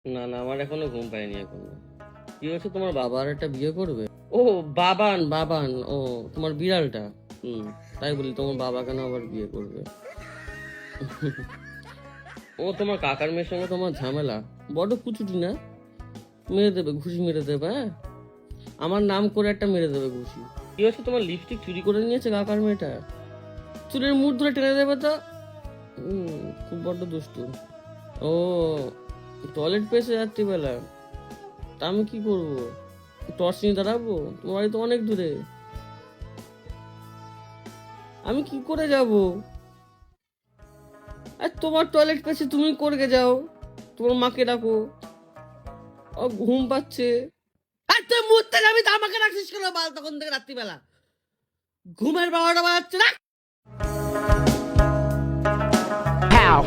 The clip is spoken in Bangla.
না না, আমার এখনো ঘুম পায়নি এখনো। কি হচ্ছে, তোমার বাবা আর একটা বিয়ে করবে? ও, বাবান বাবান, ও তোমার বিড়ালটা। তাই বলি, তোমার বাবা কেন আবার বিয়ে করবে? ও, তোমার কাকার মেয়ের সঙ্গে তোমার ঝামেলা। বড্ড কুচুটি না? মেরে দেবে, ঘুষি মেরে দেবে। হ্যাঁ, আমার নাম করে একটা মেরে দেবে ঘুষি। কি হচ্ছে, তোমার লিপস্টিক চুরি করে নিয়েছে কাকার মেয়েটা। চুলের মুঠ ধরে টেনে দেবে তো। খুব বড্ড দুষ্টু। ও, টয়লেট পেয়েছে রাত্রিবেলা। তা আমি কি করবো? টর্চ নিয়ে দাঁড়াবো? তোমার বাড়ি তো অনেক দূরে। আমি কি করে যাব? আর তোমার টয়লেট পেয়েছে, তুমি করে যাও। তোমার মাকে ডাকো। ও ঘুম পাচ্ছে। আর তুই মুততে যাবি তো আমাকে রাখছিস কেন বাল, তখন থেকে রাত্রিবেলা ঘুমের 12টা বাজাচ্ছে না। How?